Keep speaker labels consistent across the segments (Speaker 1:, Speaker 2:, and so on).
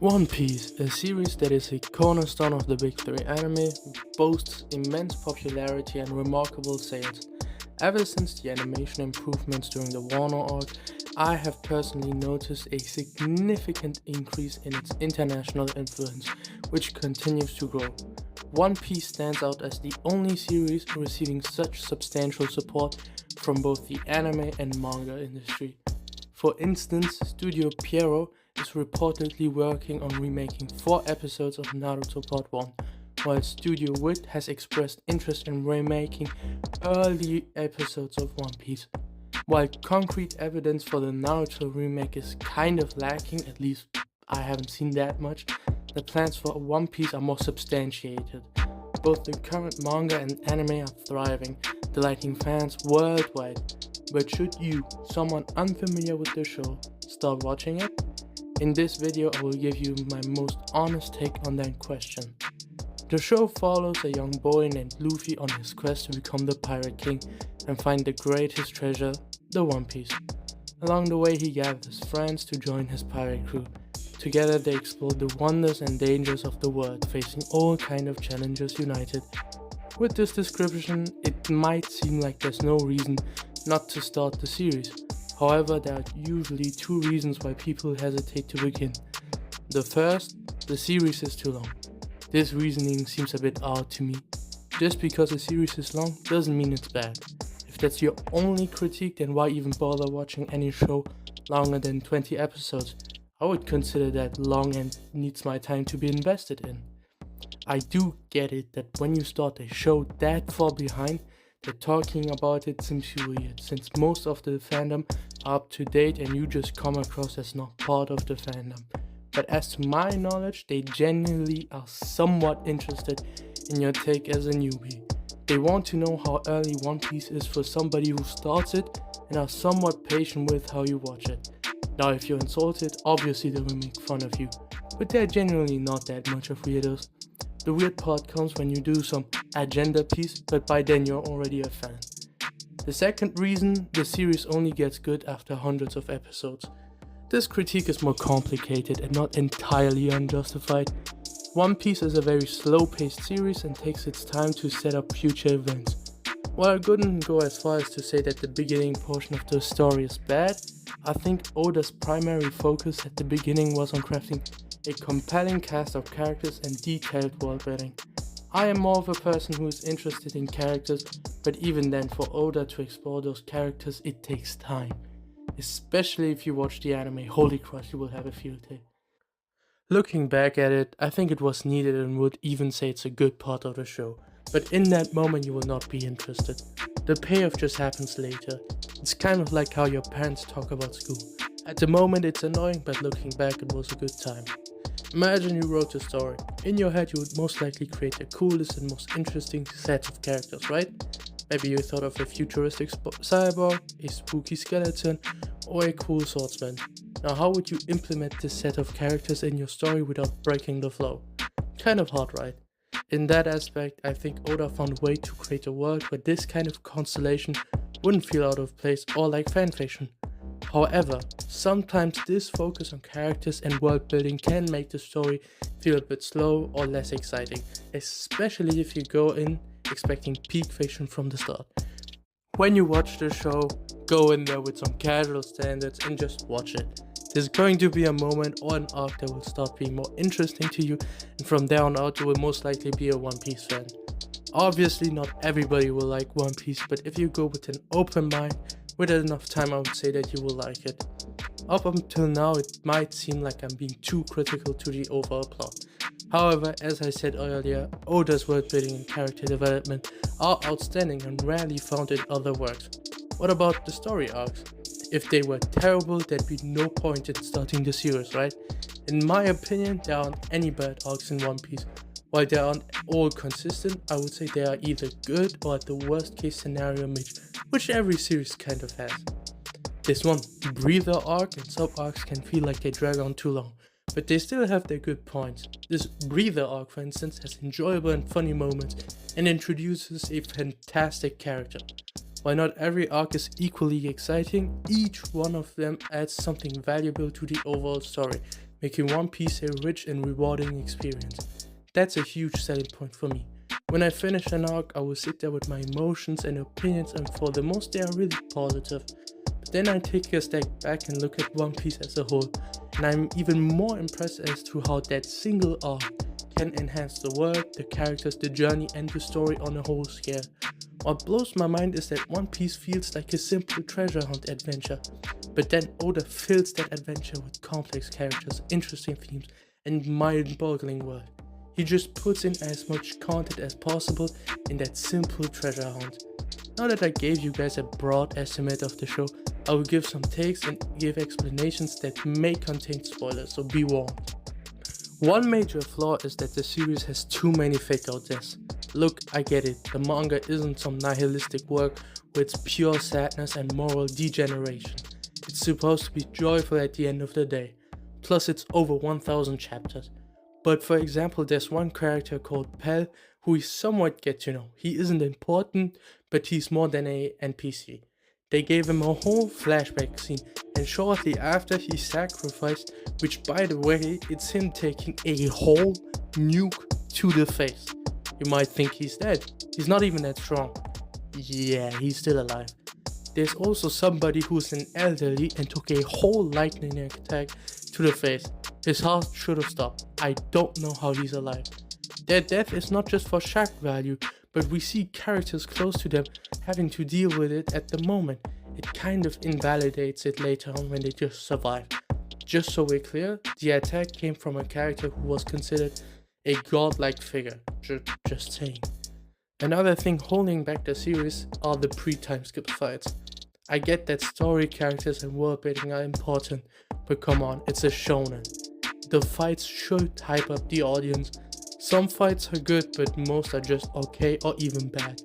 Speaker 1: One Piece, a series that is a cornerstone of the big three anime, boasts immense popularity and remarkable sales. Ever since the animation improvements during the Wano arc, I have personally noticed a significant increase in its international influence, which continues to grow. One Piece stands out as the only series receiving such substantial support from both the anime and manga industry. For instance, Studio Pierrot is reportedly working on remaking 4 episodes of Naruto Part 1, while Studio Wit has expressed interest in remaking early episodes of One Piece. While concrete evidence for the Naruto remake is kind of lacking, at least I haven't seen that much, the plans for One Piece are more substantiated. Both the current manga and anime are thriving, delighting fans worldwide. But should you, someone unfamiliar with the show, start watching it? In this video I will give you my most honest take on that question. The show follows a young boy named Luffy on his quest to become the Pirate King and find the greatest treasure, the One Piece. Along the way he gathers friends to join his pirate crew. Together they explore the wonders and dangers of the world, facing all kinds of challenges united. With this description, it might seem like there's no reason not to start the series. However, there are usually 2 reasons why people hesitate to begin. The first, the series is too long. This reasoning seems a bit odd to me. Just because a series is long doesn't mean it's bad. If that's your only critique, then why even bother watching any show longer than 20 episodes? I would consider that long and needs my time to be invested in. I do get it that when you start a show that far behind, that talking about it seems weird, since most of the fandom are up to date and you just come across as not part of the fandom. But as to my knowledge, they genuinely are somewhat interested in your take as a newbie. They want to know how early One Piece is for somebody who starts it and are somewhat patient with how you watch it. Now if you're insulted, obviously they will make fun of you, but they're genuinely not that much of weirdos. The weird part comes when you do some agenda piece, but by then you're already a fan. The second reason, the series only gets good after hundreds of episodes. This critique is more complicated and not entirely unjustified. One Piece is a very slow-paced series and takes its time to set up future events. While I wouldn't go as far as to say that the beginning portion of the story is bad, I think Oda's primary focus at the beginning was on crafting a compelling cast of characters and detailed world building. I am more of a person who is interested in characters, but even then for Oda to explore those characters it takes time. Especially if you watch the anime, holy crap, you will have a field day. Looking back at it, I think it was needed and would even say it's a good part of the show. But in that moment you will not be interested. The payoff just happens later. It's kind of like how your parents talk about school. At the moment it's annoying, but looking back it was a good time. Imagine you wrote a story. In your head you would most likely create the coolest and most interesting set of characters, right? Maybe you thought of a futuristic cyborg, a spooky skeleton, or a cool swordsman. Now how would you implement this set of characters in your story without breaking the flow? Kind of hard, right? In that aspect, I think Oda found a way to create a world where this kind of constellation wouldn't feel out of place or like fanfiction. However, sometimes this focus on characters and world building can make the story feel a bit slow or less exciting, especially if you go in expecting peak fiction from the start. When you watch the show, go in there with some casual standards and just watch it. There's going to be a moment or an arc that will start being more interesting to you, and from there on out you will most likely be a One Piece fan. Obviously not everybody will like One Piece, but if you go with an open mind, with enough time I would say that you will like it. Up until now it might seem like I'm being too critical to the overall plot. However, as I said earlier, Oda's world building and character development are outstanding and rarely found in other works. What about the story arcs? If they were terrible, there'd be no point in starting the series, right? In my opinion, there aren't any bad arcs in One Piece. While they aren't all consistent, I would say they are either good or at the worst case scenario mid, which every series kind of has. This one breather arc and sub arcs can feel like they drag on too long, but they still have their good points. This breather arc, for instance, has enjoyable and funny moments and introduces a fantastic character. While not every arc is equally exciting, each one of them adds something valuable to the overall story, making One Piece a rich and rewarding experience. That's a huge selling point for me. When I finish an arc, I will sit there with my emotions and opinions, and for the most they are really positive. But then I take a step back and look at One Piece as a whole, and I'm even more impressed as to how that single arc can enhance the world, the characters, the journey, and the story on a whole scale. What blows my mind is that One Piece feels like a simple treasure hunt adventure, but then Oda fills that adventure with complex characters, interesting themes, and mind-boggling world. He just puts in as much content as possible in that simple treasure hunt. Now that I gave you guys a broad estimate of the show, I will give some takes and give explanations that may contain spoilers, so be warned. One major flaw is that the series has too many fake out deaths. Look, I get it, the manga isn't some nihilistic work with its pure sadness and moral degeneration. It's supposed to be joyful at the end of the day, plus it's over 1000 chapters. But for example, there's one character called Pell who we somewhat get to know. He isn't important, but he's more than a NPC. They gave him a whole flashback scene, and shortly after he sacrificed, which by the way, it's him taking a whole nuke to the face. You might think he's dead. He's not even that strong. Yeah, he's still alive. There's also somebody who's an elderly and took a whole lightning attack to the face. His heart should have stopped. I don't know how he's alive. Their death is not just for shock value, but we see characters close to them having to deal with it at the moment. It kind of invalidates it later on when they just survive. Just so we're clear, the attack came from a character who was considered a godlike figure. Just saying. Another thing holding back the series are the pre-time skip fights. I get that story, characters, and world building are important, but come on, it's a shonen. The fights should hype up the audience. Some fights are good, but most are just okay or even bad.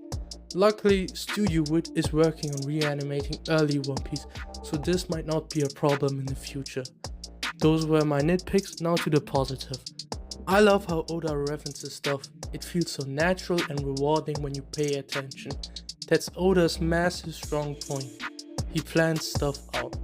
Speaker 1: Luckily, Studio Wood is working on reanimating early One Piece, so this might not be a problem in the future. Those were my nitpicks, now to the positive. I love how Oda references stuff. It feels so natural and rewarding when you pay attention. That's Oda's massive strong point. He plans stuff out.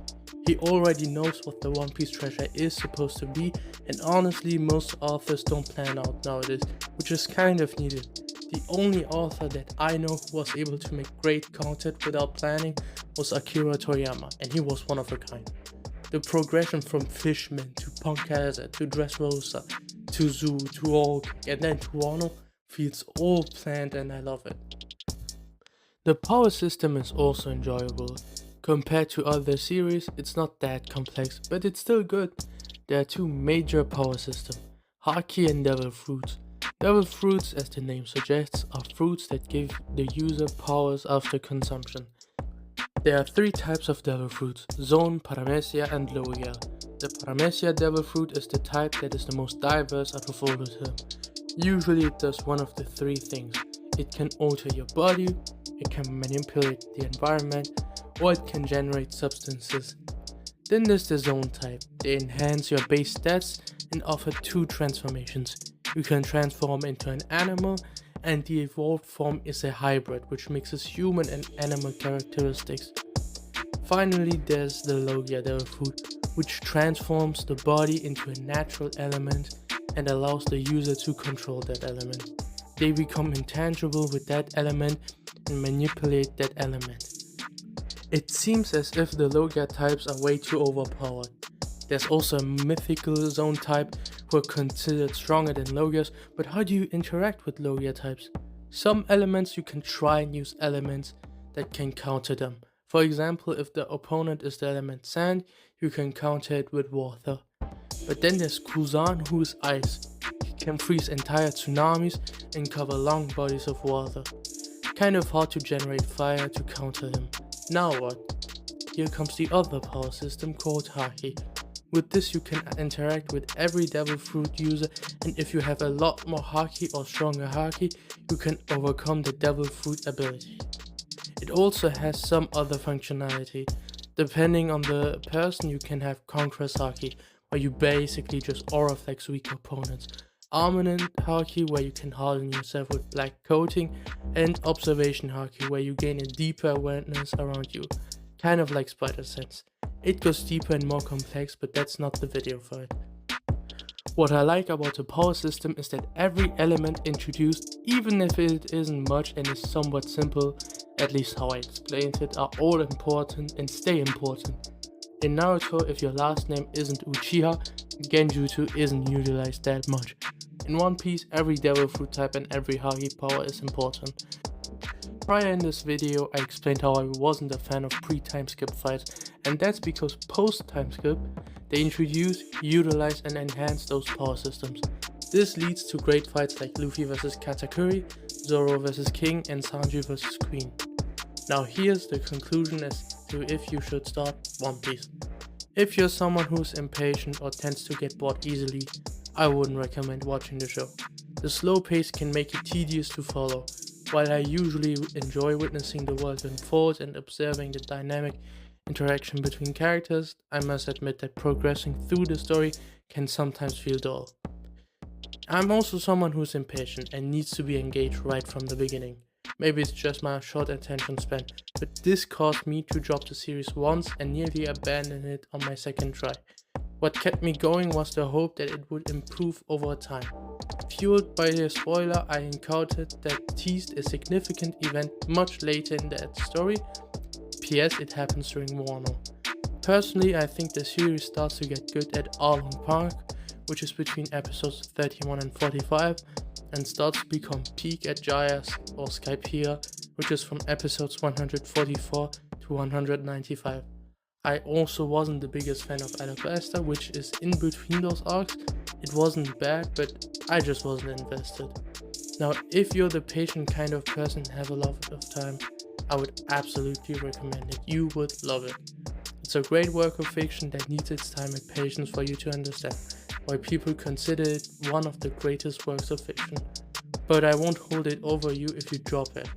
Speaker 1: He already knows what the One Piece treasure is supposed to be, and honestly most authors don't plan out nowadays, which is kind of needed. The only author that I know who was able to make great content without planning was Akira Toriyama, and he was one of a kind. The progression from Fishman to Punkazza to Dressrosa to Zoo to Orc and then to Wano feels all planned, and I love it. The power system is also enjoyable. Compared to other series, it's not that complex, but it's still good. There are two major power systems, Haki and Devil Fruits. Devil Fruits, as the name suggests, are fruits that give the user powers after consumption. There are three types of Devil Fruits, Zone, Paramecia and Logia. The Paramecia Devil Fruit is the type that is the most diverse out of all of them. Usually it does one of the three things. It can alter your body, it can manipulate the environment, or it can generate substances. Then there's the Zone type. They enhance your base stats and offer two transformations. You can transform into an animal, and the evolved form is a hybrid which mixes human and animal characteristics. Finally, there's the Logia Devil Fruit, which transforms the body into a natural element and allows the user to control that element. They become intangible with that element and manipulate that element. It seems as if the Logia types are way too overpowered. There's also a mythical Zone type who are considered stronger than Logias, but how do you interact with Logia types? Some elements you can try and use elements that can counter them. For example, if the opponent is the element sand, you can counter it with water. But then there's Kuzan, who is ice. He can freeze entire tsunamis and cover long bodies of water. Kind of hard to generate fire to counter him. Now what? Here comes the other power system called Haki. With this you can interact with every Devil Fruit user, and if you have a lot more Haki or stronger Haki, you can overcome the Devil Fruit ability. It also has some other functionality. Depending on the person, you can have Conqueror's Haki, where you basically just aura flex weak opponents, Armament Haki, where you can harden yourself with black coating, and Observation Haki, where you gain a deeper awareness around you, kind of like Spider Sense. It goes deeper and more complex, but that's not the video for it. What I like about the power system is that every element introduced, even if it isn't much and is somewhat simple, at least how I explained it, are all important and stay important. In Naruto, if your last name isn't Uchiha, Genjutsu isn't utilized that much. In One Piece, every devil fruit type and every Haki power is important. Prior in this video, I explained how I wasn't a fan of pre-time skip fights, and that's because post-time skip, they introduce, utilize and enhance those power systems. This leads to great fights like Luffy vs Katakuri, Zoro vs King and Sanji vs Queen. Now here's the conclusion as to if you should start One Piece. If you're someone who's impatient or tends to get bored easily, I wouldn't recommend watching the show. The slow pace can make it tedious to follow. While I usually enjoy witnessing the world unfold and observing the dynamic interaction between characters, I must admit that progressing through the story can sometimes feel dull. I'm also someone who's impatient and needs to be engaged right from the beginning. Maybe it's just my short attention span, but this caused me to drop the series once and nearly abandon it on my second try. What kept me going was the hope that it would improve over time. Fueled by a spoiler I encountered that teased a significant event much later in that story. P.S. It happens during Wano. Personally, I think the series starts to get good at Arlong Park, which is between episodes 31 and 45, and starts to become peak at Jaya's or Skypiea, which is from episodes 144 to 195. I also wasn't the biggest fan of Alabasta, which is in between those arcs. It wasn't bad, but I just wasn't invested. Now, if you're the patient kind of person and have a lot of time, I would absolutely recommend it. You would love it. It's a great work of fiction that needs its time and patience for you to understand why people consider it one of the greatest works of fiction. But I won't hold it over you if you drop it.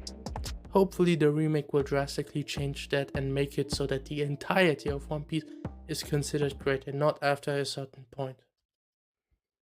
Speaker 1: Hopefully the remake will drastically change that and make it so that the entirety of One Piece is considered great and not after a certain point.